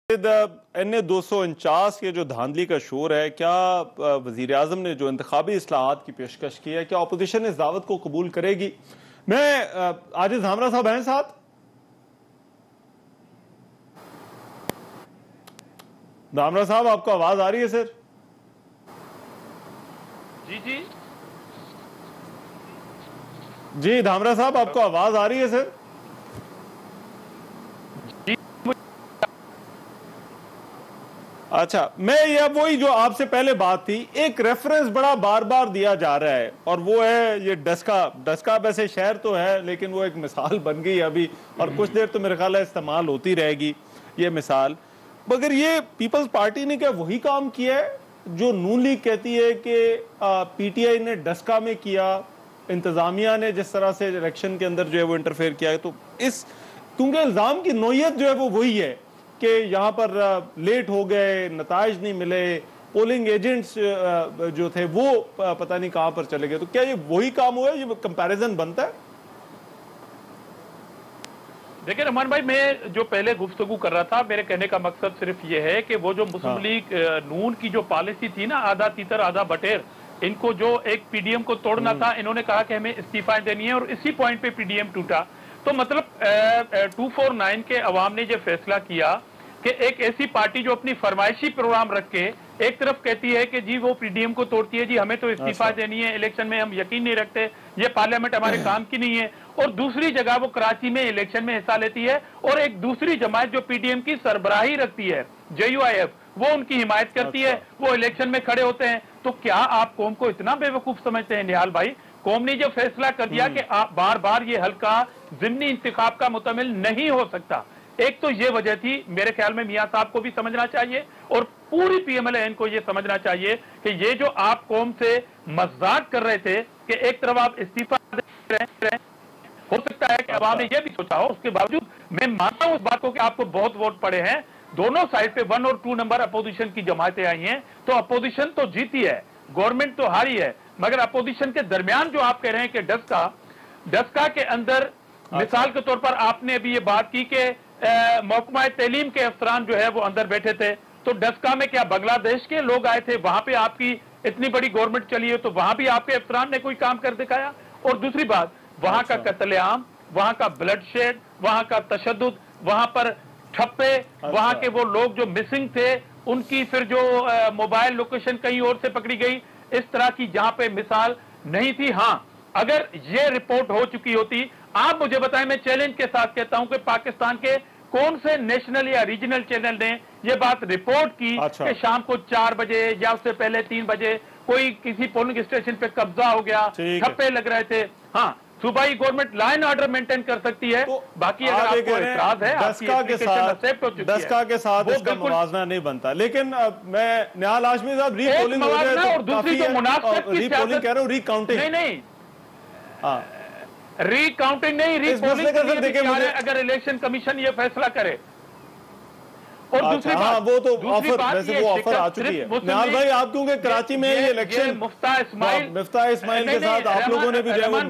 NA 249 के जो धांधली का शोर है, क्या वजीर आजम ने जो इंतखाबी इस्लाहात की पेशकश की है, क्या अपोजिशन इस दावत को कबूल करेगी? मैं आजिज धामरा साहब हैं साथ? धामरा साहब, आपको आवाज आ रही है सर? जी जी जी धामरा साहब, आपको आवाज आ रही है सर? अच्छा, मैं यह वही जो आपसे पहले बात थी, एक रेफरेंस बड़ा बार बार दिया जा रहा है और वो है ये डस्का वैसे शहर तो है लेकिन वो एक मिसाल बन गई अभी, और कुछ देर तो मेरे ख्याल है इस्तेमाल होती रहेगी ये मिसाल। मगर ये पीपल्स पार्टी ने क्या वही काम किया है जो नून लीग कहती है कि PTI ने डस्का में किया, इंतजामिया ने जिस तरह से इलेक्शन के अंदर जो है वो इंटरफेयर किया है? तो इस क्योंकि इल्जाम की नोयत जो है वो वही है कि यहाँ पर लेट हो गए, नताइज नहीं मिले, पोलिंग एजेंट्स जो थे वो पता नहीं कहां पर चले गए। तो क्या ये वही काम हुआ है? ये कंपैरिजन बनता है? देखिए रहमान भाई, मैं जो पहले गुफ्तगू कर रहा था, मेरे कहने का मकसद सिर्फ ये है कि वो जो मुस्लिम लीग नून की जो पॉलिसी थी ना, आधा तीतर आधा बटेर, इनको जो एक PDM को तोड़ना था, इन्होंने कहा कि हमें इस्तीफा देनी है और इसी पॉइंट पे PDM टूटा। तो मतलब 249 के अवाम ने जो फैसला किया कि एक ऐसी पार्टी जो अपनी फरमाइशी प्रोग्राम रख के एक तरफ कहती है कि जी वो PDM को तोड़ती है, जी हमें तो इस्तीफा देनी है, इलेक्शन में हम यकीन नहीं रखते, ये पार्लियामेंट हमारे काम की नहीं है, और दूसरी जगह वो कराची में इलेक्शन में हिस्सा लेती है और एक दूसरी जमात जो PDM की सरबराही रखती है, JUIF, वो उनकी हिमायत करती है, वो इलेक्शन में खड़े होते हैं। तो क्या आप कौम को इतना बेवकूफ समझते हैं निहाल भाई? कौम ने जो फैसला कर दिया कि आप बार बार ये हल्का जिमनी इंतखाब का मुतमिल नहीं हो सकता, एक तो ये वजह थी। मेरे ख्याल में मियां साहब को भी समझना चाहिए और पूरी PMLN को ये समझना चाहिए कि ये जो आप कौम से मजाक कर रहे थे कि एक तरफ आप इस्तीफा दे रहे हैं, हो सकता है कि अवाम ने यह भी सोचा हो, उसके बावजूद मैं मानता हूं उस बात को कि आपको बहुत वोट पड़े हैं, दोनों साइड पे 1 और 2 नंबर अपोजिशन की जमातें आई हैं, तो अपोजिशन तो जीती है, गवर्नमेंट तो हारी है, मगर अपोजिशन के दरमियान जो आप कह रहे हैं कि डस्का के अंदर मिसाल के तौर पर आपने अभी ये बात की कि महकमा तैलीम के अफसरान जो है वो अंदर बैठे थे, तो डस्का में क्या बांग्लादेश के लोग आए थे? वहां पे आपकी इतनी बड़ी गवर्नमेंट चली है तो वहां भी आपके अफसरान ने कोई काम कर दिखाया? और दूसरी बात, वहां का कत्लेआम, वहां का ब्लड शेड, वहां का तशद्दुद, वहां पर ठप्पे, वहां के वो लोग जो मिसिंग थे उनकी फिर जो मोबाइल लोकेशन कहीं और से पकड़ी गई, इस तरह की जहां पे मिसाल नहीं थी। हाँ, अगर ये रिपोर्ट हो चुकी होती, आप मुझे बताएं, मैं चैलेंज के साथ कहता हूं कि पाकिस्तान के कौन से नेशनल या रीजनल चैनल ने ये बात रिपोर्ट की कि शाम को 4 बजे या उससे पहले 3 बजे कोई किसी पोलिंग स्टेशन पे कब्जा हो गया, ठप्पे लग रहे थे? हाँ, सूबाई गवर्नमेंट लाइन ऑर्डर मेंटेन कर सकती है। तो बाकी अगर आपको एतराज है, डस्का के साथ इसका मुवाजना नहीं बनता। लेकिन मैं निहाल हाशमी साहब, रीपोलिंग हो जाए तो और दूसरी जो मुनाफत की रीपोलिंग कह रहा हूं, रीकाउंटिंग नहीं, रीकाउंटिंग नहीं, रीपोलिंग अगर इलेक्शन कमिशन ये फैसला करे। और दूसरी बात, वो तो ऑफर, वैसे वो ऑफर आ चुकी है। निहाल भाई, आप क्योंकि कराची में ये इलेक्शन मुफ्ता इस्माइल के साथ आप लोगों ने भी रहमान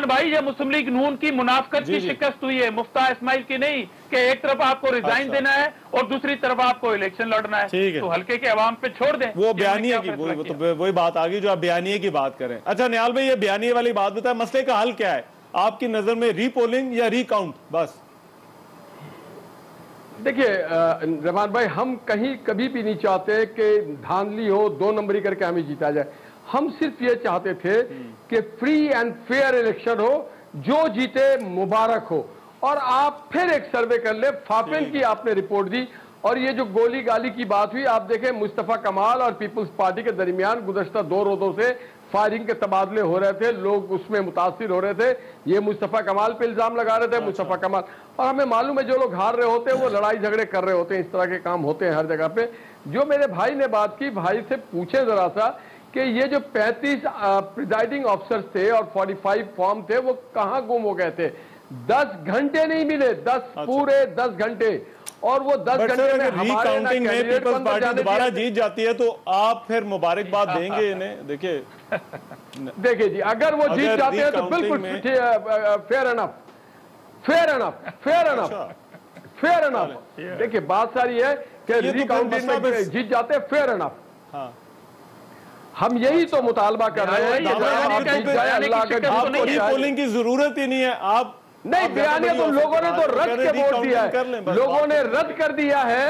भाई, ये मुस्लिम लीग नून की मुनाफकत की शिकस्त हुई है, मुफ्ता इस्माइल की नहीं, कि एक तरफ आपको रिजाइन देना है और दूसरी तरफ आपको इलेक्शन लड़ना है। तो हल्के के अवाम पे छोड़ दें। वो बयानिए की वही बात आ गई जो आप बयानिए की बात करें। अच्छा निहाल भाई, ये बयानिए वाली बात बताए, मसले का हल क्या है आपकी नजर में? रीपोलिंग या रीकाउंट? बस देखिए रहमान भाई, हम कहीं कभी भी नहीं चाहते कि धांधली हो, 2 नंबरी करके हमें जीता जाए। हम सिर्फ ये चाहते थे कि फ्री एंड फेयर इलेक्शन हो, जो जीते मुबारक हो। और आप फिर एक सर्वे कर ले, फाफिन की आपने रिपोर्ट दी, और ये जो गोली गाली की बात हुई, आप देखें मुस्तफा कमाल और पीपल्स पार्टी के दरमियान गुज़श्ता 2 रोजों से फायरिंग के तबादले हो रहे थे, लोग उसमें मुतासिर हो रहे थे, ये मुस्तफा कमाल पे इल्जाम लगा रहे थे, मुस्तफा कमाल। और हमें मालूम है जो लोग हार रहे होते हैं वो लड़ाई झगड़े कर रहे होते हैं, इस तरह के काम होते हैं हर जगह पे। जो मेरे भाई ने बात की, भाई से पूछे जरा सा कि ये जो 35 प्रिजाइडिंग ऑफिसर्स थे और 45 फॉर्म थे, वो कहां गुम हो गए थे? 10 घंटे नहीं मिले, 10 पूरे 10 घंटे। और वो 10 घंटे में रीकाउंटिंग में पीपल्स पार्टी दोबारा जीत जाती है तो आप फिर मुबारकबाद देंगे इन्हें? देखिए जी, अगर वो जीत जाते हैं तो बिल्कुल फेयर एनफ। Fair enough. देखिए बात सारी है कि रिकाउंटिंग में जीत जाते, फेयर अनफ। हाँ। हम यही तो मुतालबा कर रहे हैं। पोलिंग की जरूरत ही नहीं है। आप नहीं, बयानिया तो लोगों ने तो रद्द के वोट दिया है, लोगों ने रद्द कर दिया है।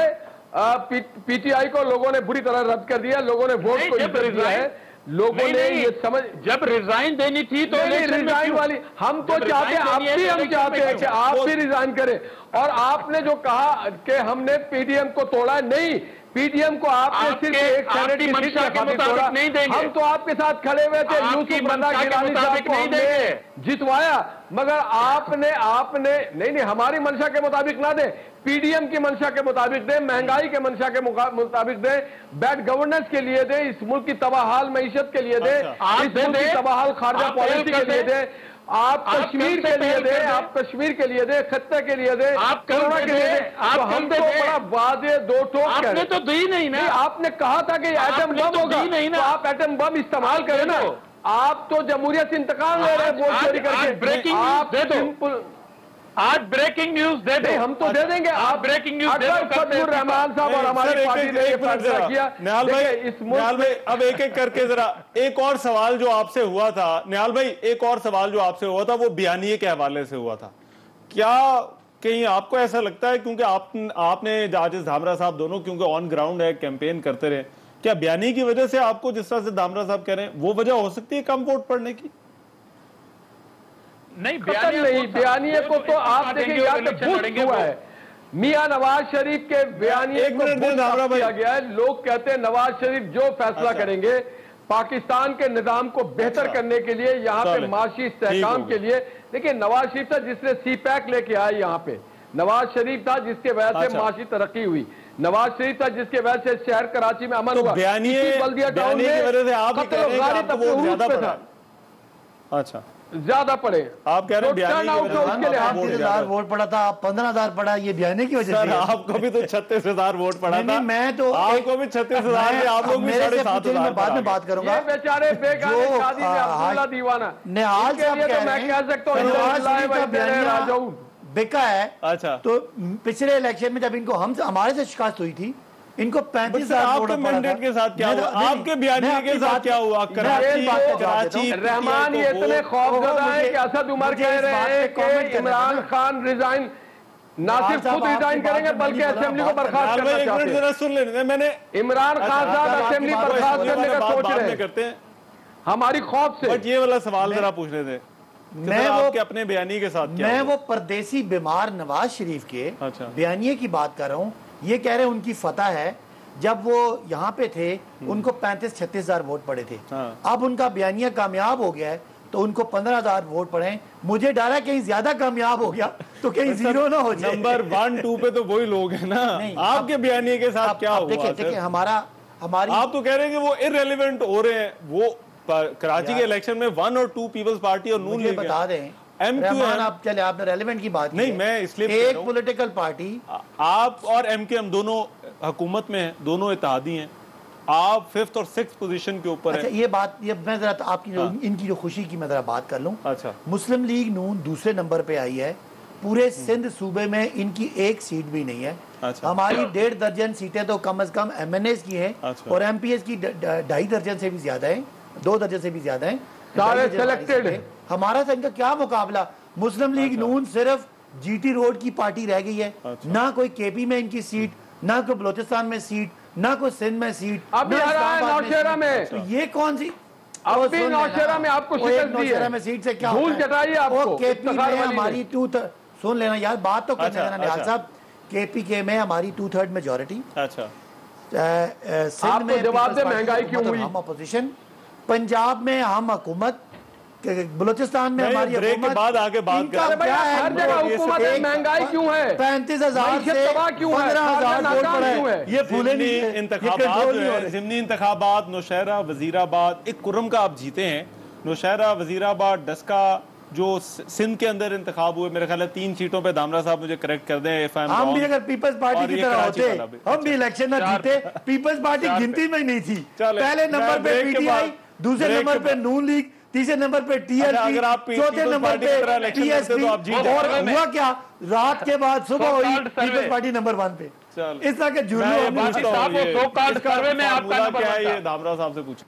पीटीआई को लोगों ने बुरी तरह रद्द कर दिया, लोगों ने वोट को इज्जत दिया है। लोगों ने ये समझ, जब रिजाइन देनी थी तो रिजाइन वाली हम तो चाहते हैं, आप भी हम चाहते हैं कि आप भी रिजाइन करें। और आपने जो कहा कि हमने पीडीएम को तोड़ा, नहीं, पीडीएम को आपने सिर्फ एक सेनेट की सीट के मुताबिक नहीं देंगे। हम तो आपके साथ खड़े हुए थे, यूसुफ रजा गिलानी साहब को हमने जितवाया, मगर आपने नहीं, हमारी मंशा के मुताबिक ना दे, पीडीएम की मंशा के मुताबिक दे, महंगाई के मंशा के मुताबिक दे, बैड गवर्नेंस के लिए दे, इस मुल्क की तबाहाल मईशत के लिए दे, इस मुल्क की तबाहाल खारजा पॉलिसी के लिए दे, आप कश्मीर के लिए दे, आप कश्मीर के लिए दे, खत्ते के लिए दे, आप कोरोना के लिए दे। तो हम तो बड़ा वादे दो टोक आपने तो दी नहीं ना। आपने कहा था कि एटम बम होगा, तो आप एटम बम इस्तेमाल करें ना। आप तो जमहूरियत से इंतकाम ले रहे हैं वोट चोरी करके। ब्रेकिंग आप दे दो, आज ब्रेकिंग न्यूज दे दो। हम तो दे देंगे। आप ब्रेकिंग न्यूज दे दो। रहमान साहब और हमारी पार्टी ने ये फैसला किया। निहाल भाई अब एक एक करके जरा एक और सवाल जो आपसे हुआ था, निहाल भाई एक और सवाल जो आपसे हुआ था वो बयानिए के हवाले से हुआ था। क्या कहीं आपको ऐसा लगता है, क्योंकि आपने जाजिज धामरा साहब दोनों क्योंकि ऑन ग्राउंड है, कैंपेन करते रहे, क्या बयानी की वजह से आपको जिस तरह से धामरा साहब कह रहे हैं वो वजह हो सकती है कम वोट पड़ने की? नहीं, बयानिए को तो आप देखिए या तो हुआ है। मियां नवाज शरीफ के बयानिए को किया गया है। लोग कहते हैं नवाज शरीफ जो फैसला करेंगे पाकिस्तान के निजाम को बेहतर करने के लिए, यहाँ पे माशी इस्तेहकाम के लिए। देखिए नवाज शरीफ था जिसने CPAC लेके आया यहाँ पे, नवाज शरीफ था जिसके वजह से माशी तरक्की हुई, नवाज शरीफ था जिसके वजह से शहर कराची में अमन हुआ। बल्दिया टाउन में अच्छा ज्यादा पड़े, आप कह रहे हैं वोट पड़ा था, 15,000 पड़ा, ये बयानी की वजह से। आपको भी तो 36,000 वोट पड़ा था। मैं तो आपको भी 36,000, आप लोग भी 7,500 बाद में बात करूंगा। बेचारे बेगाने शादी में अब्दुल्ला दीवाना निहाल साहब तो मैं कह सकता हूँ बेका है। अच्छा, तो पिछले इलेक्शन में जब इनको हमारे से शिकायत हुई थी, इनको 35,000 वोट मैंडेट के साथ क्या हुआ, आपके बयानी के साथ क्या हुआ? कराची रहमान ये इतने खौफजदा है कि असद उमर कह रहे हैं कि इमरान खान रिजाइन ना सिर्फ खुद रिजाइन करेंगे बल्कि असेंबली को बर्खास्त करना चाहते हैं। सुन लेने मैंने इमरान खान साहब असेंबली बर्खास्त करने का सोच रहे हैं हमारी खौफ से। ये वाला सवाल जरा पूछ रहे थे, मैं वो अपने बयानी के साथ मैं वो परदेसी बीमार नवाज शरीफ के बयानिए की बात कर रहा हूँ। ये कह रहे हैं उनकी फतह है, जब वो यहाँ पे थे उनको 35-36,000 वोट पड़े थे। अब उनका बयानिया कामयाब हो गया है तो उनको 15,000 वोट पड़े। मुझे डर है कहीं ज्यादा कामयाब हो गया तो कहीं जीरो ना हो जाए। नंबर 1, 2 पे तो वही लोग हैं ना। आपके बयानिए के साथ क्या हुआ? देखिए हमारी आप तो कह रहे हैं कि वो इररेलेवेंट हो रहे हैं। वो कराची के इलेक्शन में 1 और 2 पीपल्स पार्टी और नून लीग बता दें रहमान, आप चले आपने रेलेवेंट की बात नहीं, मैं इसलिए एक पॉलिटिकल पार्टी आप और MKM दोनों हुकूमत में हैं, दोनों इत्तेहादी हैं, आप 5th और 6th पोजीशन के ऊपर अच्छा, ये बात ये मैं जरा आपकी इनकी जो खुशी की मैं जरा बात कर लूं। अच्छा, मुस्लिम लीग नून दूसरे नंबर पे आई है, पूरे सिंध सूबे में इनकी एक सीट भी नहीं है। अच्छा, हमारी 1.5 दर्जन सीटें तो कम से कम MNAs की हैं। अच्छा, और MPs की 2.5 दर्जन से भी ज्यादा है, 2 दर्जन से भी ज्यादा है, सारे सिलेक्टेड है। हमारा तो इनका क्या मुकाबला। मुस्लिम लीग नून सिर्फ GT रोड की पार्टी रह गई है। ना कोई KP में इनकी सीट, ना कोई बलोचिस्तान में सीट, ना कोई सिंध में सीट, अभी नौशेरा में। तो ये कौन सी अभी नौशेरा में आपको नौशेरा में सीट से क्या भूल जताइए आपको। KP में हमारी 2/3 सुन लेना यार, बात तो करने देना निहाल साहब। KPK में हमारी 2/3 मेजॉरिटी। अच्छा, सिंध में जवाब दे महंगाई क्यों हुई, हम अपोजिशन। पंजाब में हम हुकूमत, बलोचिस्तान में हमारी ब्रेक के बाद आगे बात करें। हर जगह हुकूमत है, महंगाई क्यों है, 35,000 से 15,000 वोट पड़े। ये फूले ज़िमनी इंतखाबात नौशहरा वजीराबाद, एक कुर्रम का आप जीते हैं। नौशहरा वजीराबाद डस्का जो सिंध के अंदर इंतखाब हुए, मेरे ख्याल है 3 सीटों पे। दामरा साहब मुझे करेक्ट कर दें। हम भी अगर पीपल्स पार्टी की तरह होते हम भी इलेक्शन में जीते। पीपल्स पार्टी गिनती में नहीं थी। पहले नंबर पे PTI, दूसरे नंबर पे नून लीग, तीसरे नंबर पे TLP, चौथे नंबर पे TSP। और हुआ क्या, रात के बाद सुबह हुई So-called survey। Peoples party number 1 पे। चल। इस तरह के मैं जुल्म ये हम पूछता हूँ, साहब, वो ये so-called इसका सर्वे में आपका फार्मूला नंबर क्या है, बनता। ये धामराव साहब से पूछो।